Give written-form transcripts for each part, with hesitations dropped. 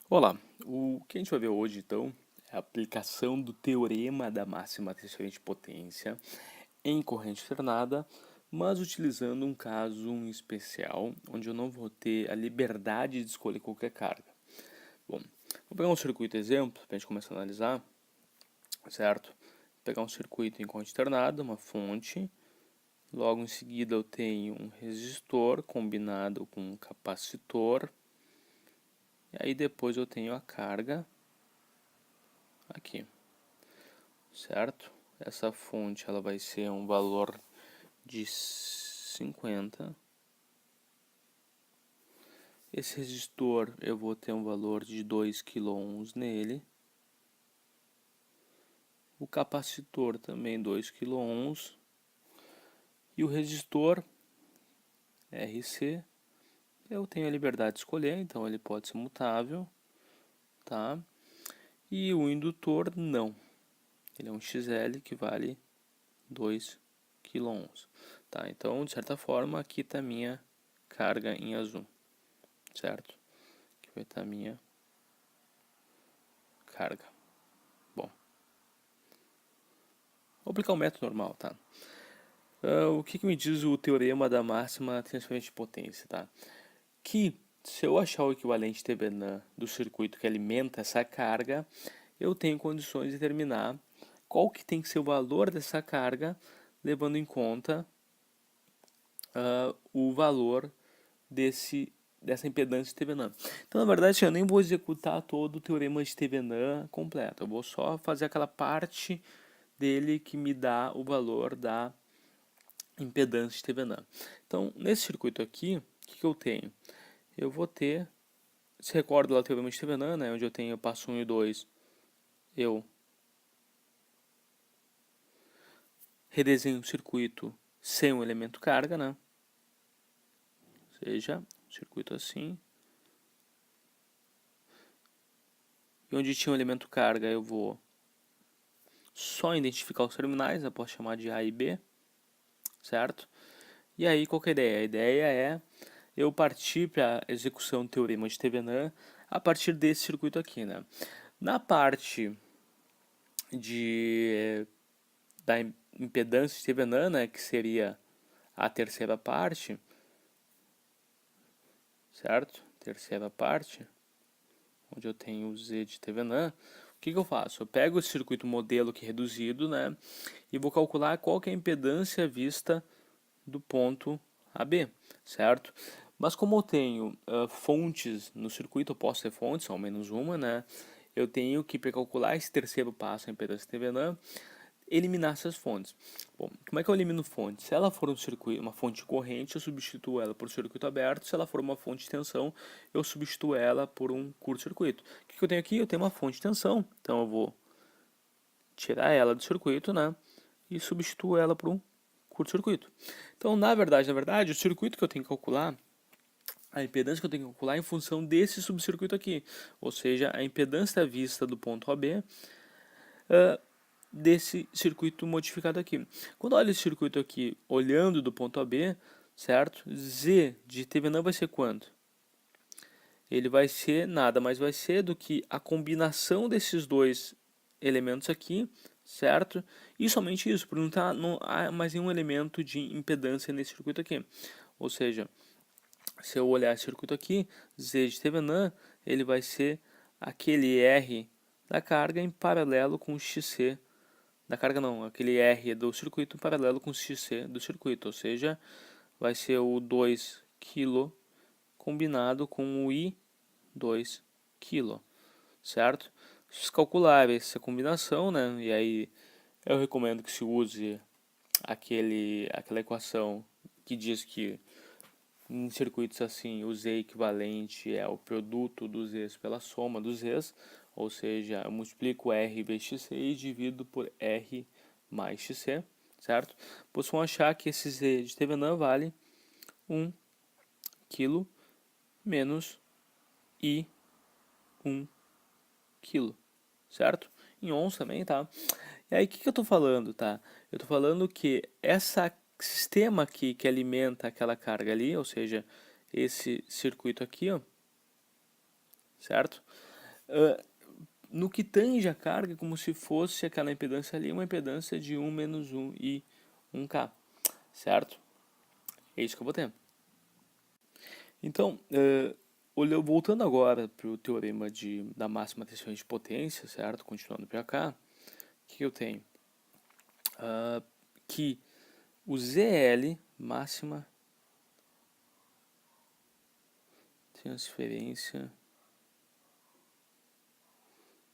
Olá, o que a gente vai ver hoje então é a aplicação do teorema da máxima transferente de potência em corrente alternada, mas utilizando um caso em especial, onde eu não vou ter a liberdade de escolher qualquer carga. Bom, vou pegar um circuito exemplo para a gente começar a analisar, certo? Vou pegar um circuito em corrente alternada, uma fonte, logo em seguida eu tenho um resistor combinado com um capacitor, e aí depois eu tenho a carga aqui, certo? Essa fonte ela vai ser um valor de 50. Esse resistor eu vou ter um valor de 2 kΩ nele. O capacitor também 2 kΩ. E o resistor RC eu tenho a liberdade de escolher, então ele pode ser mutável, tá? E o indutor não. Ele é um XL que vale 2 kΩ, tá? Então, de certa forma, aqui está a minha carga em azul, certo? Aqui vai estar a minha carga. Bom, vou aplicar o método normal, tá? O que me diz o teorema da máxima transferência de potência, tá? Que se eu achar o equivalente Thevenin do circuito que alimenta essa carga, eu tenho condições de determinar qual que tem que ser o valor dessa carga, levando em conta o valor dessa impedância de Thevenin. Então, na verdade, eu nem vou executar todo o teorema de Thevenin completo. Eu vou só fazer aquela parte dele que me dá o valor da impedância de Thevenin. Então, nesse circuito aqui, o que eu tenho? Eu vou ter, se recorda lá o teorema de Thevenin, né, onde eu tenho passo 1 e 2, eu redesenho o circuito sem um elemento carga, né? Ou seja, um circuito assim. E onde tinha um elemento carga, eu vou só identificar os terminais, eu posso chamar de A e B, certo? E aí, qual que é a ideia? A ideia é eu partir para a execução do teorema de Thevenin a partir desse circuito aqui, né? Na parte da impedância de Thevenin, né, que seria a terceira parte, certo? Terceira parte, onde eu tenho o Z de Thevenin, o que eu faço? Eu pego o circuito modelo que é reduzido, né, e vou calcular qual que é a impedância vista do ponto AB, certo? Mas como eu tenho fontes no circuito, eu posso ter fontes, ao menos uma, né? Eu tenho que, para calcular esse terceiro passo, a impedância Thevenin, eliminar essas fontes. Bom, como é que eu elimino fonte? Se ela for um circuito, uma fonte corrente, eu substituo ela por circuito aberto. Se ela for uma fonte de tensão, eu substituo ela por um curto-circuito. O que eu tenho aqui? Eu tenho uma fonte de tensão, então eu vou tirar ela do circuito, né? E substituo ela por um curto-circuito. Então, na verdade, o circuito que eu tenho que calcular, a impedância que eu tenho que calcular é em função desse subcircuito aqui, ou seja, a impedância vista do ponto AB desse circuito modificado aqui. Quando eu olho esse circuito aqui, olhando do ponto AB, certo? Z de Thevenin vai ser quanto? Ele vai ser nada mais vai ser do que a combinação desses dois elementos aqui, certo? E somente isso, porque não há mais nenhum elemento de impedância nesse circuito aqui. Ou seja, se eu olhar esse circuito aqui, Z de Thevenin, ele vai ser aquele R da carga em paralelo com o XC da carga não, aquele R do circuito em paralelo com o XC do circuito, ou seja, vai ser o 2 kg combinado com o I 2 kg, certo? Se calcular essa combinação, né, e aí eu recomendo que se use aquela equação que diz que em circuitos assim o Z equivalente é o produto dos Z's pela soma dos Z's, ou seja, eu multiplico R vezes XC e divido por R mais XC, certo? Vocês vão achar que esse Z de Thevenin vale 1 kg menos I 1 kg, certo? Em ohms também, tá? E aí, o que eu estou falando, tá? Eu estou falando que esse sistema aqui que alimenta aquela carga ali, ou seja, esse circuito aqui, ó, certo? No que tange a carga, como se fosse aquela impedância ali, uma impedância de 1 menos 1 e 1K, certo? É isso que eu vou ter. Então, voltando agora para o teorema da máxima transferência de potência, certo? Continuando para cá, o que eu tenho? Que o ZL, máxima transferência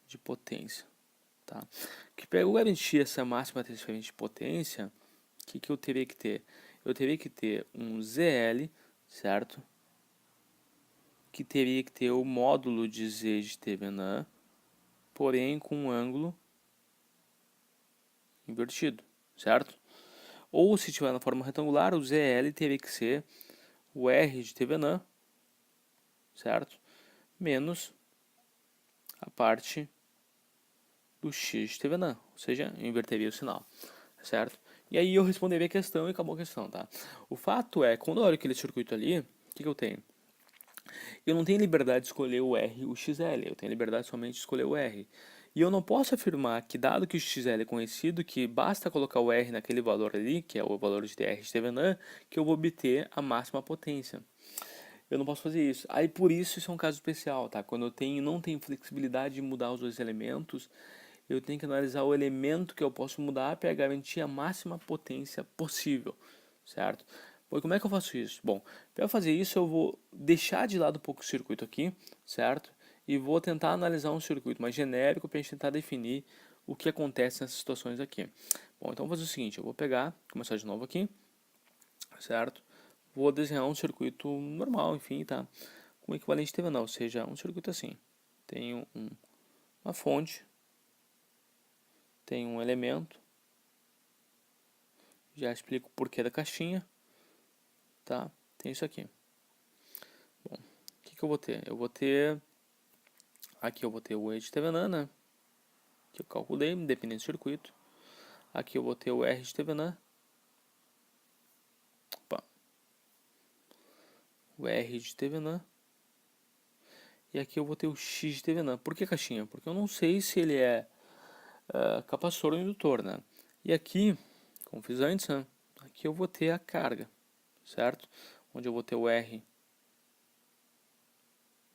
de potência, tá? Que para eu garantir essa máxima transferência de potência, o que eu teria que ter? Eu teria que ter um ZL, certo? Que teria que ter o módulo de Z de Thevenin, porém com um ângulo invertido, certo? Ou se tiver na forma retangular, o ZL teria que ser o R de Thevenin, certo? Menos a parte do X de Thevenin, ou seja, eu inverteria o sinal, certo? E aí eu responderia a questão e acabou a questão, tá? O fato é, quando eu olho aquele circuito ali, o que eu tenho? Eu não tenho liberdade de escolher o R e o XL, eu tenho liberdade somente de escolher o R. E eu não posso afirmar que, dado que o XL é conhecido, que basta colocar o R naquele valor ali, que é o valor de R de Thevenin, que eu vou obter a máxima potência. Eu não posso fazer isso. Aí por isso é um caso especial, tá? Quando eu não tenho flexibilidade de mudar os dois elementos, eu tenho que analisar o elemento que eu posso mudar para garantir a máxima potência possível, certo? Bom, e como é que eu faço isso? Bom, para fazer isso eu vou deixar de lado um pouco o circuito aqui, certo? E vou tentar analisar um circuito mais genérico para a gente tentar definir o que acontece nessas situações aqui. Bom, então vou fazer o seguinte, eu vou começar de novo aqui, certo? Vou desenhar um circuito normal, enfim, tá? Com equivalente terminal, ou seja, um circuito assim. Tenho uma fonte, tenho um elemento, já explico o porquê da caixinha, tá? Tem isso aqui. Bom, o que eu vou ter? Aqui eu vou ter o E de Thevenin, né? Que eu calculei, independente do circuito. Aqui eu vou ter o R de Thevenin. Opa. O R de Thevenin. E aqui eu vou ter o X de Thevenin. Por que caixinha? Porque eu não sei se ele é capacitor ou indutor, né? E aqui, como fiz antes, né? Aqui eu vou ter a carga, certo? Onde eu vou ter o R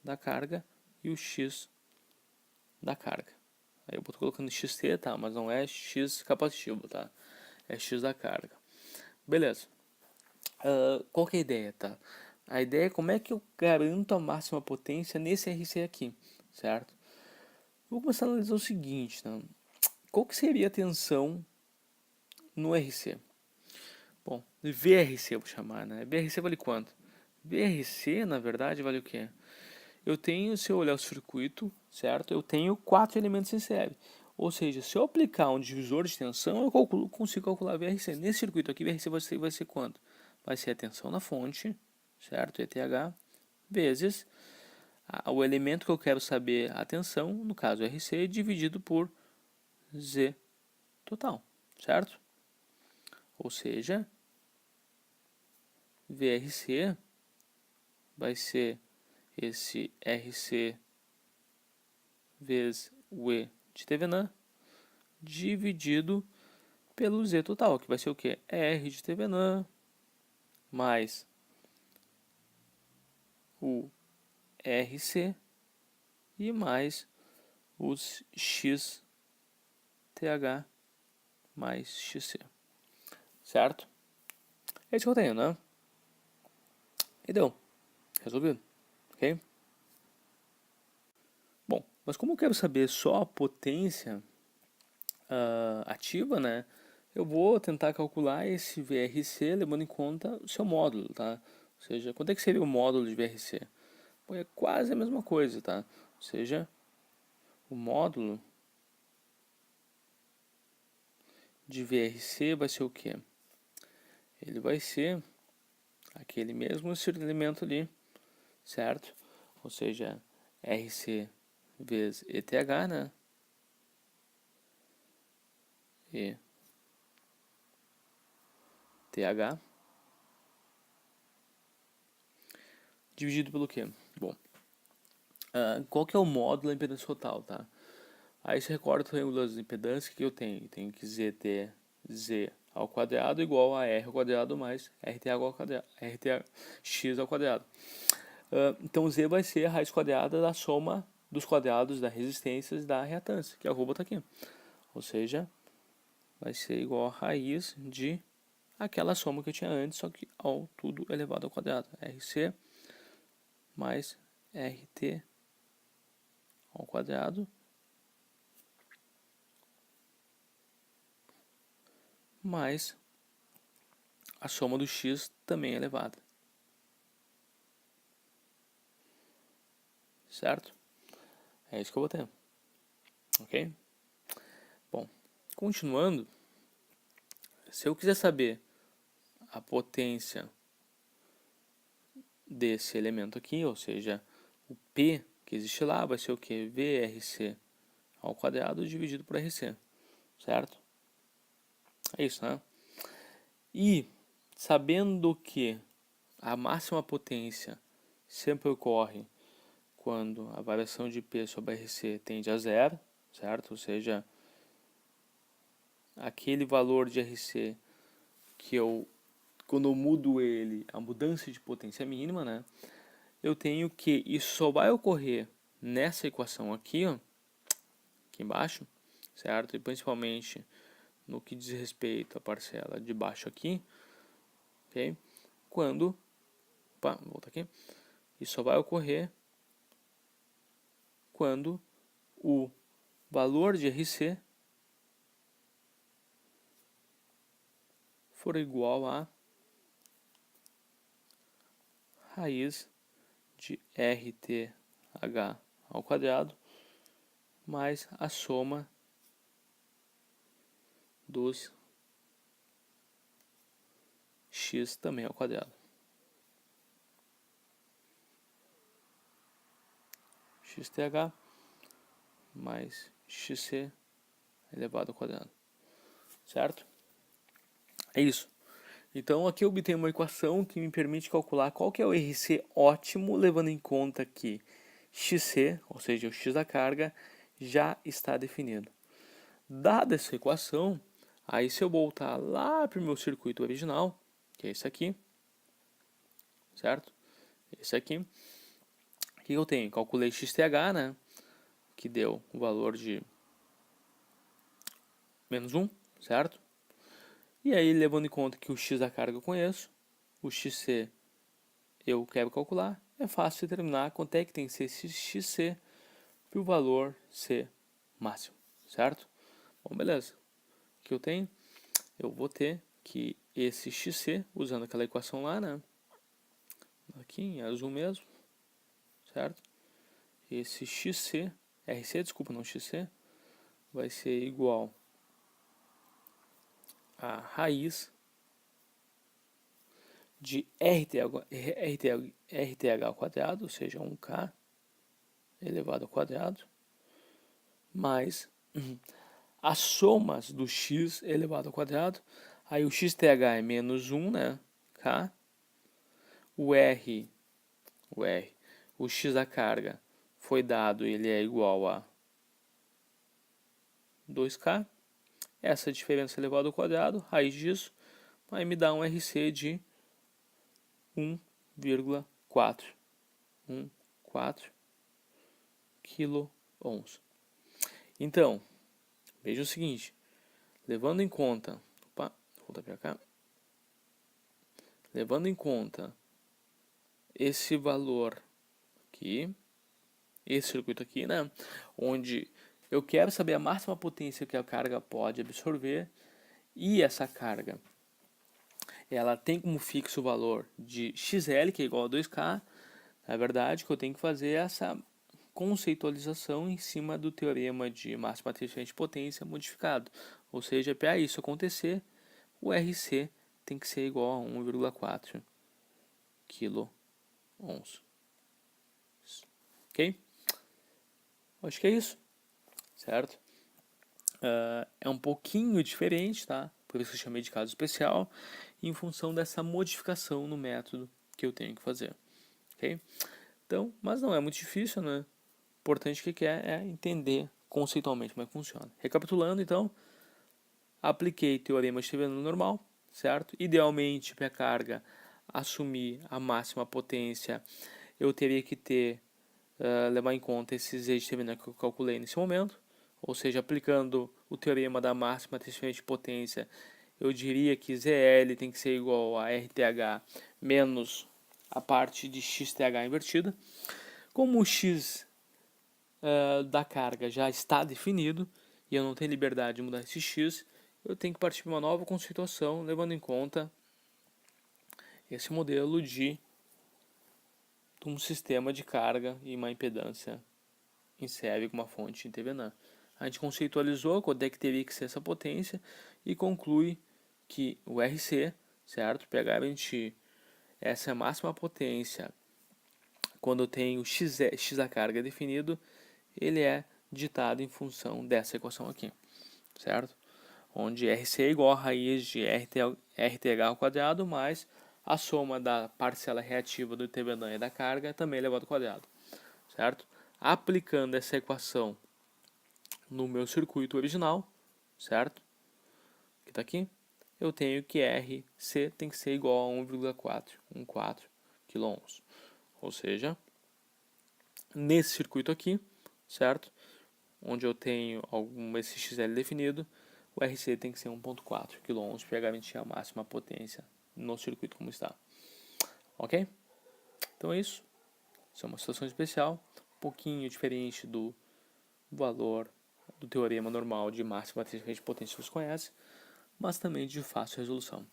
da carga e o X da carga. Aí eu estou colocando XT, tá? Mas não é X capacitivo, tá? É X da carga. Beleza. Qual que é a ideia, tá? A ideia é como é que eu garanto a máxima potência nesse RC aqui, certo? Vou começar a analisar o seguinte, tá? Qual que seria a tensão no RC? Bom, VRC eu vou chamar, né? VRC vale quanto? VRC, na verdade, vale o quê? Eu tenho, se eu olhar o circuito, certo? Eu tenho 4 elementos em série. Ou seja, se eu aplicar um divisor de tensão, eu consigo calcular VRC. Nesse circuito aqui, VRC vai ser quanto? Vai ser a tensão na fonte, certo? ETH, vezes o elemento que eu quero saber a tensão, no caso RC, dividido por Z total, certo? Ou seja, VRC vai ser esse RC vezes o E de Thevenin dividido pelo Z total, que vai ser o que? R de Thevenin mais o RC e mais os XTH mais XC, certo? É isso que eu tenho, né? E deu. Resolvido, ok? Bom, mas como eu quero saber só a potência ativa, né? Eu vou tentar calcular esse VRC levando em conta o seu módulo, tá? Ou seja, quanto é que seria o módulo de VRC? Bom, é quase a mesma coisa, tá? Ou seja, o módulo de VRC vai ser o quê? Ele vai ser aquele mesmo elemento ali, certo? Ou seja, RC vezes ETH, né? ETH dividido pelo quê? Bom, qual que é o módulo da impedância total, tá? Aí você recorda o triângulo das impedâncias que eu tenho. Eu tenho que Z ao quadrado igual a R ao quadrado mais RT ao quadrado, RTX ao quadrado. Então Z vai ser a raiz quadrada da soma dos quadrados das resistências da reatância, que eu vou botar aqui. Ou seja, vai ser igual a raiz de aquela soma que eu tinha antes, só que ao tudo elevado ao quadrado. RC mais RT ao quadrado mais a soma do x também elevada. Certo? É isso que eu vou ter. Ok? Bom, continuando, se eu quiser saber a potência desse elemento aqui, ou seja, o P que existe lá vai ser o que? VRC ao quadrado dividido por RC, certo? É isso, né? E sabendo que a máxima potência sempre ocorre quando a variação de P sobre RC tende a zero, certo? Ou seja, aquele valor de RC que quando eu mudo ele, a mudança de potência é mínima, né? Eu tenho que isso só vai ocorrer nessa equação aqui, ó, aqui embaixo, certo? E principalmente no que diz respeito à parcela de baixo aqui, ok? Quando, opa, vou voltar aqui, isso só vai ocorrer quando o valor de RC for igual a raiz de RTH ao quadrado mais a soma dos x também ao quadrado. XTH mais XC elevado ao quadrado. Certo? É isso. Então aqui eu obtenho uma equação que me permite calcular qual que é o RC ótimo, levando em conta que XC, ou seja, o X da carga, já está definido. Dada essa equação, aí se eu voltar lá para o meu circuito original, que é esse aqui, certo? Esse aqui, o que eu tenho? Calculei XTH, né? Que deu o valor de menos 1, certo? E aí, levando em conta que o X da carga eu conheço, o XC eu quero calcular, é fácil determinar quanto é que tem que ser esse XC para o valor ser máximo, certo? Bom, beleza. O que eu tenho? Eu vou ter que esse XC, usando aquela equação lá, né? Aqui em azul mesmo, certo? Esse XC, RC, desculpa, não XC, vai ser igual a raiz de RTH ao quadrado, ou seja, 1K elevado ao quadrado, mais as somas do x elevado ao quadrado. Aí o xth é menos 1, né? K. O R, o x da carga foi dado, ele é igual a 2K. Essa diferença elevada ao quadrado, raiz disso, aí me dá um RC de 1,4 kΩ. Então, veja o seguinte, levando em conta, opa, voltar para cá, levando em conta esse valor aqui, esse circuito aqui, né, onde eu quero saber a máxima potência que a carga pode absorver, e essa carga ela tem como fixo o valor de XL, que é igual a 2K. Na verdade, que eu tenho que fazer essa conceitualização em cima do teorema de máxima transferência de potência modificado. Ou seja, para isso acontecer, o RC tem que ser igual a 1,4 kΩ. Ok? Acho que é isso, certo? É um pouquinho diferente, tá? Por isso que eu chamei de caso especial, em função dessa modificação no método que eu tenho que fazer, ok? Então, mas não é muito difícil, né? importante que é entender conceitualmente como é que funciona. Recapitulando, então, apliquei teorema de Thevenin normal, certo? Idealmente, para a carga assumir a máxima potência, eu teria que levar em conta esses z de Thevenin que eu calculei nesse momento, ou seja, aplicando o teorema da máxima transferência de potência, eu diria que ZL tem que ser igual a RTH menos a parte de XTH invertida. Como o X da carga já está definido e eu não tenho liberdade de mudar esse X, eu tenho que partir para uma nova conceituação, levando em conta esse modelo de um sistema de carga e uma impedância em série com uma fonte em Thevenin. A gente conceitualizou quanto é que teria que ser essa potência e conclui que o RC, certo, para garantir essa máxima potência quando eu tenho x da carga definido, ele é ditado em função dessa equação aqui, certo? Onde RC é igual a raiz de RTH ao quadrado mais a soma da parcela reativa do Thevenin e da carga também elevado ao quadrado, certo? Aplicando essa equação no meu circuito original, certo? Que está aqui, eu tenho que RC tem que ser igual a 1,414 kΩ. Ou seja, nesse circuito aqui, certo? Onde eu tenho esse XL definido, o RC tem que ser 1,4 kΩ para garantir a máxima potência no circuito como está. Ok? Então é isso. Isso é uma situação especial, um pouquinho diferente do valor do teorema normal de máxima transferência de potência que você conhece, mas também de fácil resolução.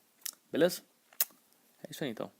Beleza? É isso aí então.